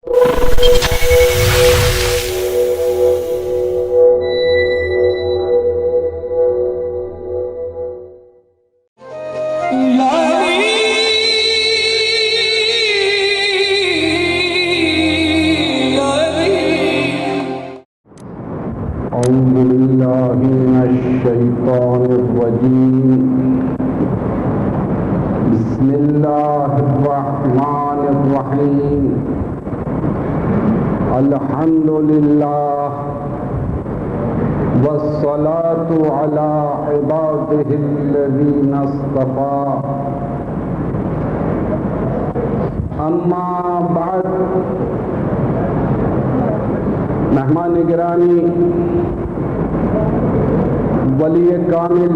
أعوذ بالله من الشيطان الرجيم بسم الله الرحمن الرحيم الحمد لله والصلاة على عباده الذين اصطفى اما بعد. مہمان گرامی، ولی کامل،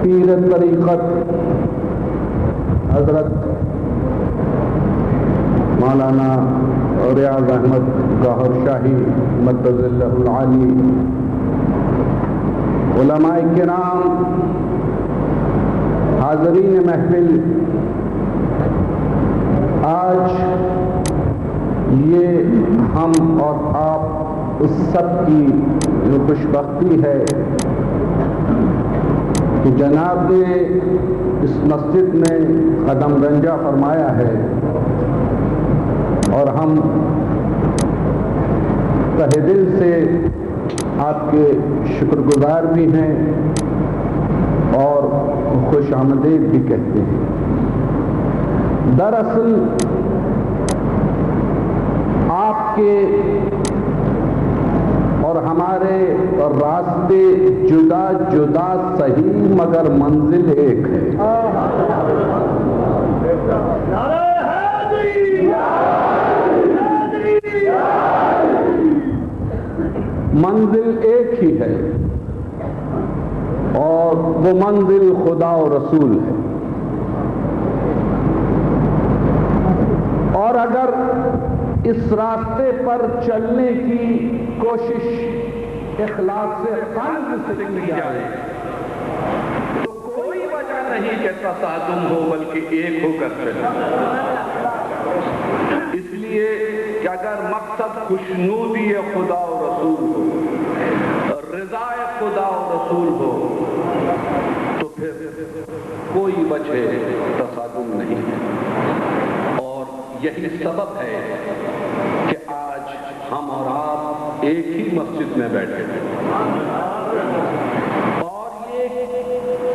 پیر طریقت حضرت مولانا ریاض احمد گوہر شاہی مدد اللہ العالی، علماء کرام، حاضرین محفل، آج یہ ہم اور آپ اس سب کی جو خوش بختی ہے کہ جناب نے اس مسجد میں قدم رنجہ فرمایا ہے، اور ہم تہ دل سے آپ کے شکر گزار بھی ہیں اور خوش آمدید بھی کہتے ہیں. دراصل آپ کے اور ہمارے راستے جدا جدا صحیح مگر منزل ایک ہے. منزل ایک ہی ہے اور وہ منزل خدا و رسول ہے. اور اگر اس راستے پر چلنے کی کوشش اخلاص سے قلب سے کی جائے تو کوئی وجہ نہیں کہ تصادم ہو، بلکہ ایک ہو کر چلے. اس لیے کہ اگر مقصد خوشنودی خدا و رسول ہو، رضا خدا و رسول ہو، تو پھر کوئی وجہ تصادم نہیں ہے. اور یہی سبب ہے کہ آج ہم اور آپ ایک ہی مسجد میں بیٹھے ہیں، اور یہ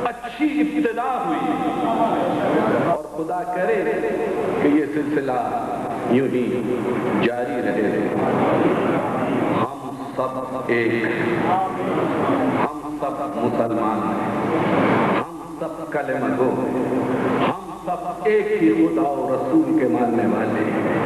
اچھی ابتدا ہوئی، اور خدا کرے کہ یہ سلسلہ یوں ہی جاری رہے. ہم سب ایک، ہم سب مسلمان ہیں، ہم سب کلمہ گو، ہم سب ایک ہی خدا و رسول کے ماننے والے ہیں،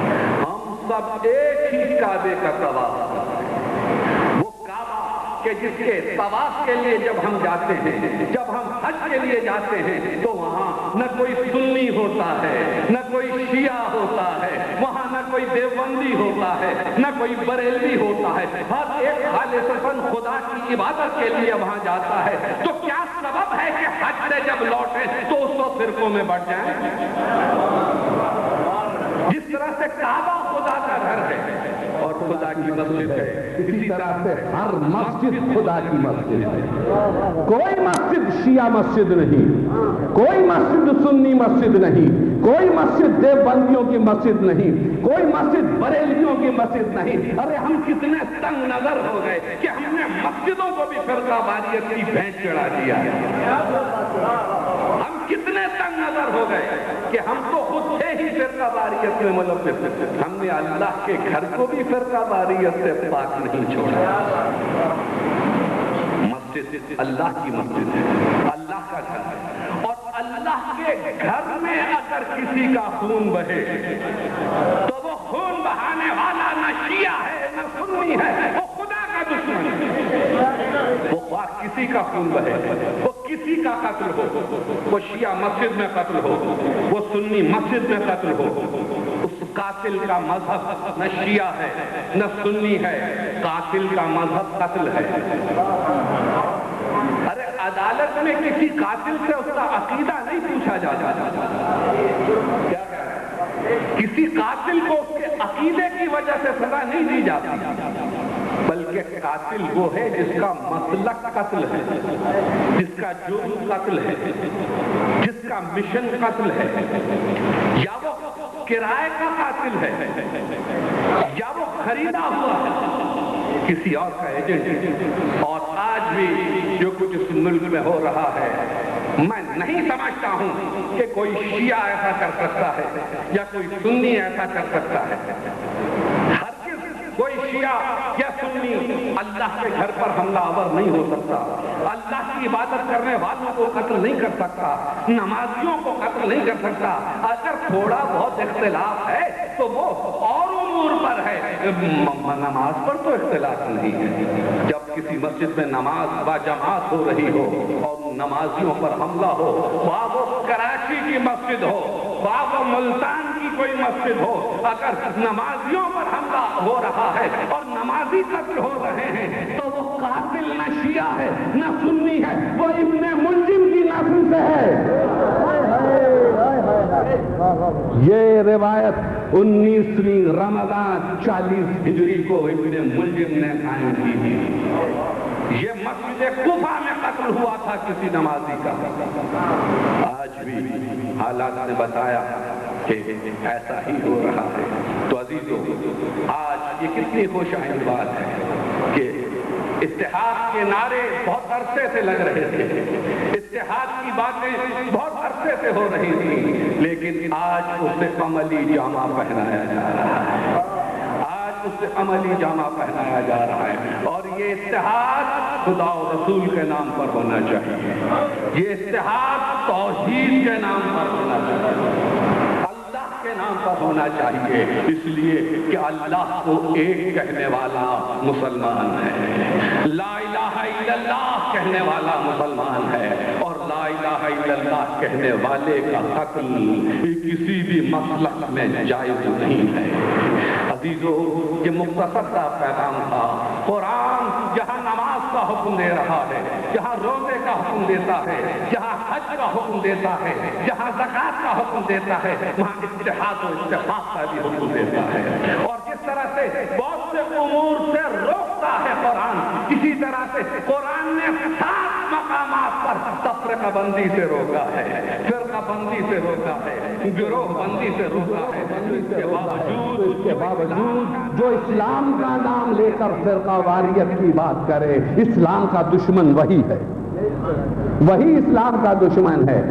ہم سب ایک ہی کعبے کا طواف کرتے ہیں. وہ کعبہ کہ جس کے طواف کے لیے جب ہم جاتے ہیں، جب ہم حج کے لیے جاتے ہیں، تو وہاں نہ کوئی سنی ہوتا ہے، نہ کوئی شیعہ ہوتا ہے، وہاں نہ کوئی دیوبندی ہوتا ہے، نہ کوئی بریلوی ہوتا ہے. ہر ایک خالصتاً خدا کی عبادت کے لیے وہاں جاتا ہے. تو کیا سبب ہے کہ حج سے جب لوٹے تو اس کو فرقوں میں بٹ جائیں؟ جس طرح سے کعبہ خدا کا گھر ہے اور خدا کی مسجد ہے، اسی طرح سے ہر مسجد خدا کی مسجد ہے. کوئی مسجد شیعہ مسجد نہیں، کوئی مسجد سنی مسجد نہیں، کوئی مسجد دیوبندیوں کی مسجد نہیں، کوئی مسجد بریلویوں کی مسجد نہیں. ارے ہم کتنے تنگ نظر ہو گئے کہ ہم نے مسجدوں کو بھی فرقہ واریت کی بھینٹ چڑھا دیا. ہم کتنے تنگ نظر ہو گئے کہ ہم تو خود تھے ہی فرقہ واریت میں ملوث. ہم نے اللہ کے گھر کو بھی فرقہ واریت سے پاک نہیں چھوڑا. مسجد اللہ کی مسجد ہے، اللہ کا گھر ہے، اور اللہ کے گھر میں اگر کسی کا خون بہے تو وہ خون بہانے والا نہ شیعہ ہے نہ سنی ہے، وہ خدا کا دشمن ہے. وہ کسی کا خون بہے، وہ کسی کا قتل ہو، وہ شیعہ مسجد میں قتل ہو، وہ سنی مسجد میں قتل ہو، اس قاتل کا مذہب نہ شیعہ ہے نہ سنی ہے، قاتل کا مذہب قتل ہے. ارے عدالت میں کسی قاتل سے اس کا عقیدہ نہیں پوچھا جاتا. کیا کسی قاتل کو اس کے عقیدے کی وجہ سے سزا نہیں دی جاتی، بلکہ قاتل وہ ہے جس کا مسلک قتل ہے، جس کا جرم قتل ہے، جس کا مشن قتل ہے، یا وہ کرائے کا قاتل ہے، یا وہ خریدا ہوا ہے کسی اور کا ایجنٹ۔ اور آج بھی جو کچھ اس ملک میں ہو رہا ہے، میں نہیں سمجھتا ہوں کہ کوئی شیعہ ایسا کر سکتا ہے یا کوئی سنی ایسا کر سکتا ہے۔ کوئی شیعہ یا سنی اللہ کے گھر پر حملہ آور نہیں ہو سکتا، اللہ کی عبادت کرنے والوں کو قتل نہیں کر سکتا، نمازیوں کو قتل نہیں کر سکتا۔ اگر تھوڑا بہت اختلاف ہے تو وہ اور امور پر ہے، نماز پر تو اختلاف نہیں ہے۔ جب کسی مسجد میں نماز با جماعت ہو رہی ہو اور نمازیوں پر حملہ ہو، خواہ وہ کراچی کی مسجد ہو، خواہ وہ ملتان کی کوئی مسجد ہو، اگر نمازیوں پر حملہ ہو رہا ہے اور نمازی قتل ہو رہے ہیں تو وہ قاتل نہ شیعہ ہے نہ سنی ہے، وہ ابن ملجم کی نسل سے ہے۔ یہ روایت 19ویں رمضان 40 ہجری کو ابن ملجم نے قائم کی تھی۔ یہ مسجد کوفہ میں قتل ہوا تھا کسی نمازی کا۔ آج بھی حالات نے بتایا کہ ایسا ہی ہو رہا ہے۔ تو عزیزو، آج یہ کتنی خوش آئند بات ہے کہ اتحاد کے نعرے بہت عرصے سے لگ رہے تھے، اتحاد کی باتیں بہت عرصے سے ہو رہی تھیں، لیکن آج اسے عملی جامہ پہنایا جا رہا ہے، آج اسے عملی جامہ پہنایا جا رہا ہے۔ اور یہ اتحاد خدا و رسول کے نام پر ہونا چاہیے، یہ اتحاد توحید کے نام پر ہونا چاہیے، کے نام پر ہونا چاہیے، اس لیے کہ اللہ کو ایک کہنے والا مسلمان ہے، لا الہ الا اللہ کہنے والا مسلمان ہے، اور لا الہ الا اللہ کہنے والے کا قتل کسی بھی مسلک میں جائز نہیں ہے۔ عزیزو، یہ مختصر سا پیغام تھا۔ قرآن جہاں نماز کا حکم دے رہا ہے، جہاں روزے کا حکم دیتا ہے، جہاں حج کا حکم دیتا ہے، جہاں زکوٰۃ کا حکم دیتا ہے، وہاں اتحاد و اتفاق کا بھی حکم دیتا ہے۔ اور جس طرح سے بہت سے امور سے روکتا ہے قرآن، اسی طرح سے قرآن نے 7 مقامات پر تفرقہ بندی سے روکا ہے، فرقہ بندی سے روکا ہے، گروہ بندی سے روکا ہے۔ اس کے باوجود جو اسلام کا نام لے کر فرقہ واریت کی بات کرے، اسلام کا دشمن وہی ہے، وہی اسلام کا دشمن ہے۔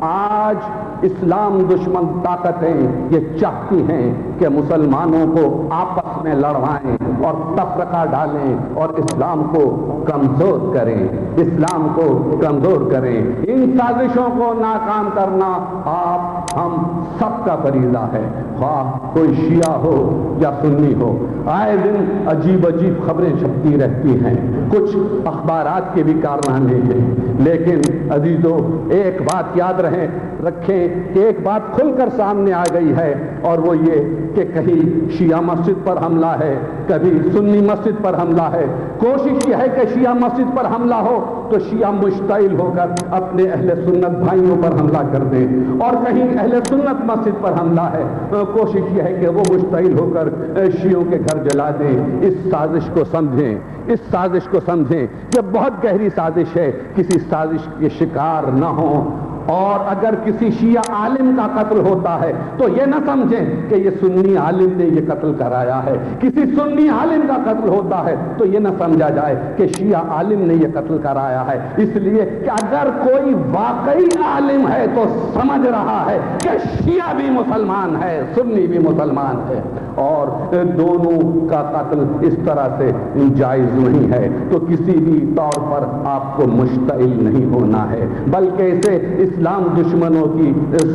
آج اسلام دشمن طاقتیں یہ چاہتی ہیں کہ مسلمانوں کو آپس میں لڑوائیں اور تفرقہ ڈالیں اور اسلام کو کمزور کریں، اسلام کو کمزور کریں۔ ان سازشوں کو ناکام کرنا آپ ہم سب کا فریضہ ہے، خواہ کوئی شیعہ ہو یا سنی ہو۔ آئے دن عجیب عجیب خبریں چھپتی رہتی ہیں، کچھ اخبارات کے بھی کارنامے ہیں، لیکن عزیزو ایک بات یاد رکھیں کہ ایک بات کھل کر سامنے آ گئی ہے، اور وہ یہ کہ کہیں شیعہ مسجد پر حملہ ہے، کبھی سنی مسجد پر حملہ ہے۔ کوشش یہ ہے کہ شیعہ مسجد پر حملہ ہو تو شیعہ مشتعل ہو کر اپنے اہل سنت بھائیوں پر حملہ کر دیں، اور کہیں اہل سنت مسجد پر حملہ ہے، کوشش یہ ہے کہ وہ مشتعل ہو کر شیعوں کے گھر جلا دیں۔ اس سازش کو سمجھیں، اس سازش کو سمجھیں، یہ بہت گہری سازش ہے، کسی سازش کے شکار نہ ہوں۔ اور اگر کسی شیعہ عالم کا قتل ہوتا ہے تو یہ نہ سمجھیں کہ یہ سنی عالم نے یہ قتل کرایا ہے، کسی سنی عالم کا قتل ہوتا ہے تو یہ نہ سمجھا جائے کہ شیعہ عالم نے یہ قتل کرایا ہے، اس لیے کہ اگر کوئی واقعی عالم ہے تو سمجھ رہا ہے کہ شیعہ بھی مسلمان ہے، سنی بھی مسلمان ہے، اور دونوں کا قتل اس طرح سے جائز نہیں ہے۔ تو کسی بھی طور پر آپ کو مشتعل نہیں ہونا ہے، بلکہ اسے اسلام دشمنوں کی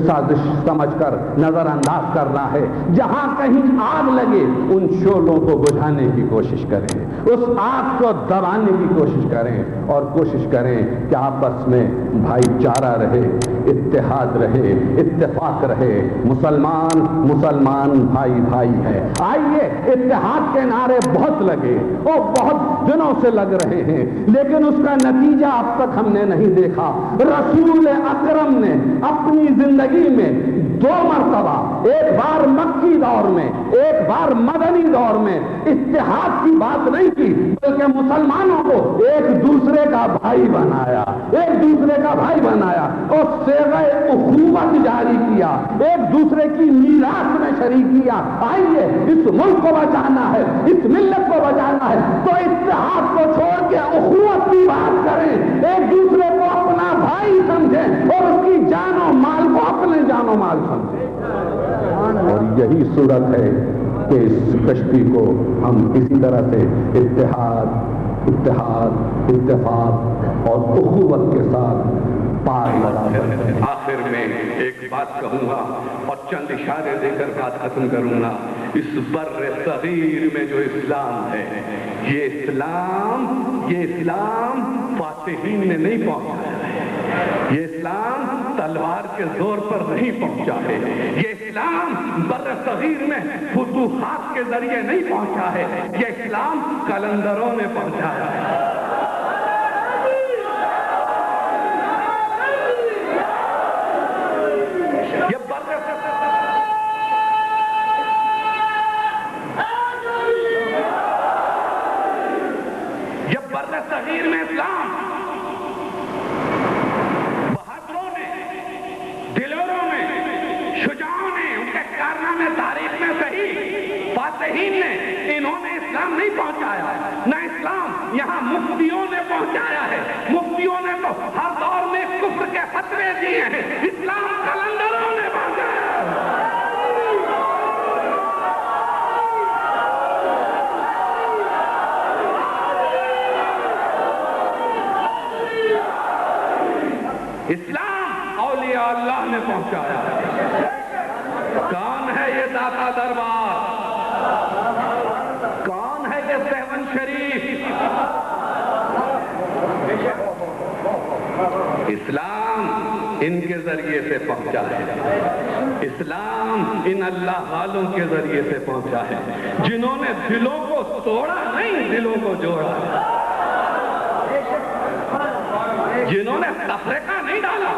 سازش سمجھ کر نظر انداز کرنا ہے۔ جہاں کہیں آگ لگے ان شعلوں کو بجھانے کی کوشش کریں، اس آگ کو دبانے کی کوشش کریں، اور کوشش کریں کہ آپس میں بھائی چارہ رہے، اتحاد رہے، اتفاق رہے۔ مسلمان بھائی بھائی ہے۔ آئیے، اتحاد کے نعرے بہت لگے اور بہت دنوں سے لگ رہے ہیں، لیکن اس کا نتیجہ اب تک ہم نے نہیں دیکھا۔ رسول اکرم نے اپنی زندگی میں 2 مرتبہ دور میں، ایک بار مدنی دور میں اتحاد کی بات نہیں کی، بلکہ مسلمانوں کو ایک دوسرے کا بھائی بنایا، ایک دوسرے کا بھائی بنایا اور صیغہ اخوت جاری کیا، ایک دوسرے کی میراث میں شریک کیا۔ آئیے اس ملک کو بچانا ہے، اس ملت کو بچانا ہے تو اتحاد کو چھوڑ کے اخوت کی بات کریں، ایک دوسرے کو اپنا بھائی سمجھیں اور اس کی جان و مال کو اپنے جان و مال سمجھیں۔ اور یہی صورت ہے کہ اس کشتی کو ہم اسی طرح سے اتحاد، اتفاق اور اخوت کے ساتھ پار لگا کر۔ آخر میں ایک بات کہوں گا اور چند اشارے دے کر بات ختم کروں گا۔ اس بر صغیر میں جو اسلام ہے، یہ اسلام فاتحین نے نہیں پہنچا ہے، یہ اسلام تلوار کے زور پر نہیں پہنچا ہے، یہ اسلام بر صغیر میں فتوحات کے ذریعے نہیں پہنچا ہے، یہ اسلام قلندروں نے پہنچایا ہے۔ صغیر میں اسلام بہادروں نے، دلوروں نے، شجاعوں نے، ان کے کارنامے تاریخ میں صحیح فاتحین نے، انہوں نے اسلام نہیں پہنچایا، نہ اسلام یہاں مفتیوں نے پہنچایا ہے۔ مفتیوں نے تو ہر دور میں کفر کے فتوے دیے ہیں، اسلام قلندروں نے پہنچایا ہے۔ اسلام اولیاء اللہ نے پہنچایا ہے۔ کون ہے یہ داتا دربار؟ کون ہے یہ سیون شریف؟ اسلام ان کے ذریعے سے پہنچا ہے، اسلام ان اللہ والوں کے ذریعے سے پہنچا ہے، جنہوں نے دلوں کو توڑا نہیں، دلوں کو جوڑا، جنہوں نے تفرقہ نہیں ڈالا،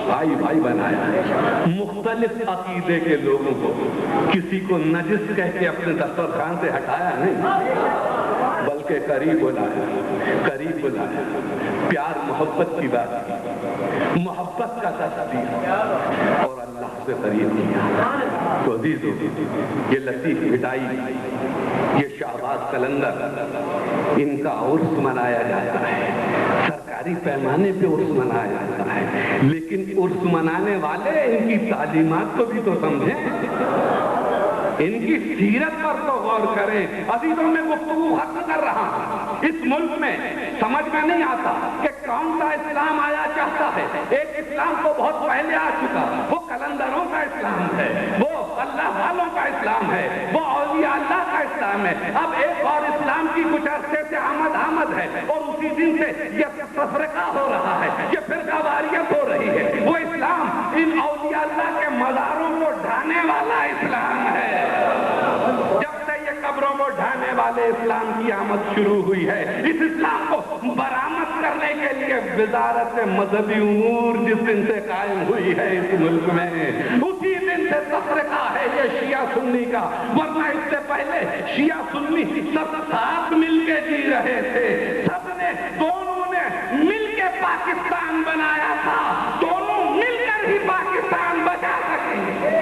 بھائی بھائی بنایا۔ مختلف عقیدے کے لوگوں کو کسی کو نجس کہہ کے اپنے دسترخوان سے ہٹایا نہیں، بلکہ قریب بلایا، پیار محبت کی بات کی، محبت کا درس دیا اور اللہ سے قریب کیا۔ تو عزیزو، یہ لطیف مٹائی، یہ شہباز قلندر، ان کا عرس منایا جاتا ہے، سرکاری پیمانے پہ عرس منایا جاتا ہے، لیکن عرس منانے والے ان کی تعلیمات کو بھی تو سمجھیں، ان کی سیرت پر تو غور کریں۔ عزیزوں میں گفتگو ختم کر رہا ہوں۔ اس ملک میں سمجھ میں نہیں آتا کہ کون سا اسلام آیا چاہتا ہے۔ ایک اسلام تو بہت پہلے آ چکا، وہ قلندروں کا اسلام ہے، وہ اللہ والوں کا اسلام ہے، وہ اولیاء اللہ کا اسلام ہے۔ اب ایک اور اسلام کی کچھ عرصے سے آمد ہے اور اسی دن سے یہ تفرقہ ہو رہا ہے، یہ فرقہ واریت ہو رہی ہے۔ وہ اسلام ان اولیاء اللہ کے مزاروں کو ڈھانے والا اسلام ہے۔ جب سے یہ قبروں کو ڈھانے والے اسلام کی آمد شروع ہوئی ہے، اس اسلام کو برآمد کرنے کے لیے وزارت مذہبی امور جس دن سے قائم ہوئی ہے اس ملک میں، اسی دن سے تفرقہ ہے یہ شیعہ سنی کا، ورنہ اس سے پہلے شیعہ سنی سب ساتھ مل کے جی رہے تھے، دونوں نے مل کے پاکستان بنایا تھا، دونوں مل کر ہی پاکستان بچا سکیں گے۔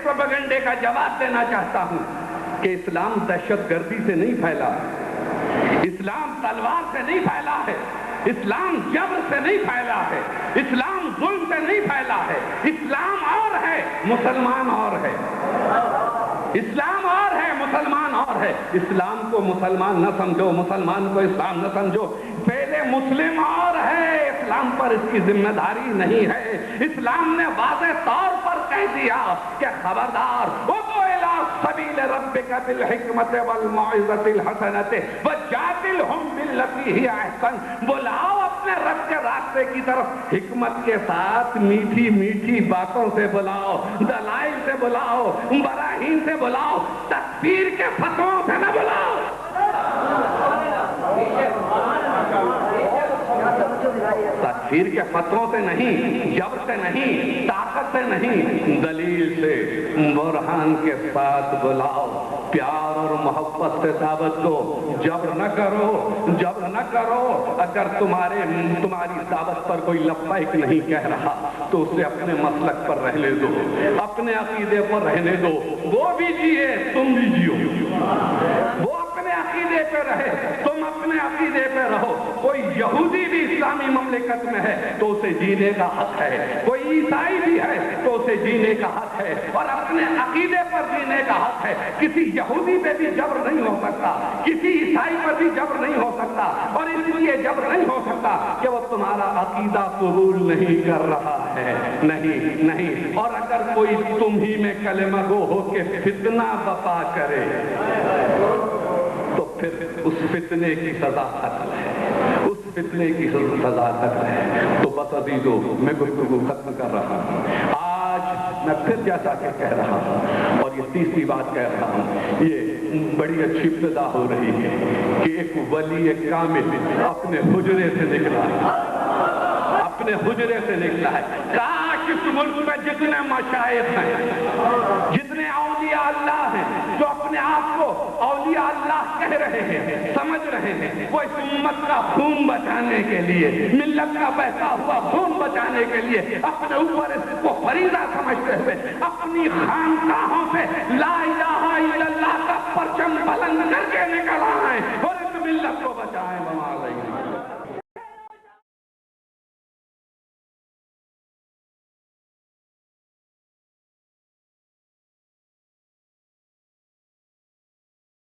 پروپیگنڈے کا جواب دینا چاہتا ہوں کہ اسلام دہشت گردی سے نہیں پھیلا، اسلام تلوار سے نہیں پھیلا ہے، اسلام جبر سے نہیں پھیلا ہے، اسلام ظلم سے نہیں پھیلا ہے، اسلام اور ہے، مسلمان اور ہے، اسلام اور ہے، مسلمان اور ہے. اسلام کو مسلمان نہ سمجھو, مسلمان کو اسلام نہ سمجھو. پہلے مسلم اور ہے, اسلام پر اس کی ذمہ داری نہیں ہے. اسلام نے واضح طور پر کہہ دیا کہ خبردار ادعو الی سبیل ربک بالحکمت والموعظۃ الحسنۃ وجادلھم باللتی ہی احسن. بلاؤ اپنے رب کے راستے کی طرف حکمت کے ساتھ, میٹھی میٹھی باتوں سے بلاؤ, دلائل سے بلاؤ, براہین سے بلاؤ, تکفیر کے فتووں سے نہ بلاؤ. تکفیر کے فتووں سے نہیں, جبر سے نہیں, طاقت سے نہیں, دلیل سے, برہان کے ساتھ بلاؤ. پیار اور محبت سے دعوت دو, جبر نہ کرو, جبر نہ کرو. اگر تمہاری دعوت پر کوئی لبیک نہیں کہہ رہا تو اسے اپنے مسلک پر رہنے دو, اپنے عقیدے پر رہنے دو. وہ بھی جیے, تم بھی جیو. وہ اپنے عقیدے پہ رہے, تم اپنے عقیدے پہ رہو. کوئی یہودی بھی اسلامی مملکت میں ہے تو اسے جینے کا حق ہے, کوئی عیسائی بھی ہے تو اسے جینے کا حق ہے, اور اپنے عقیدے پر جینے کا حق ہے. کسی یہودی پہ بھی جبر نہیں ہو سکتا, کسی عیسائی پر بھی جبر نہیں ہو سکتا, اور اس لیے جبر نہیں ہو سکتا کہ وہ تمہارا عقیدہ قبول نہیں کر رہا ہے. نہیں نہیں. اور اگر کوئی تم ہی میں کلمہ گو ہو کے فتنہ بپا کرے تو پھر اس فتنے کی سزا قتل ہے, اس فتنے کی سزا قتل ہے. تو بس عزیزو, میں گفتگو ختم کر رہا ہوں. آج میں پھر جیسا کہ کہہ رہا ہوں, اور یہ تیسری بات کہہ رہا ہوں, یہ بڑی اچھی ابتدا ہو رہی ہے کہ ایک ولی کامل اپنے حجرے سے نکلا ہے, اپنے حجرے سے نکلا ہے. کاش اس ملک میں جتنے مشائخ ہیں, جتنے اولیاء اللہ ہیں, جو اپنے آپ کو اولیاء اللہ کہہ رہے ہیں, سمجھ رہے ہیں, وہ اس امت کا خون بچانے کے لیے, ملت کا بہتا ہوا خون بچانے کے لیے اپنے اوپر اس کو فریضہ سمجھتے ہوئے اپنی خانقاہوں سے لا الہ الا اللہ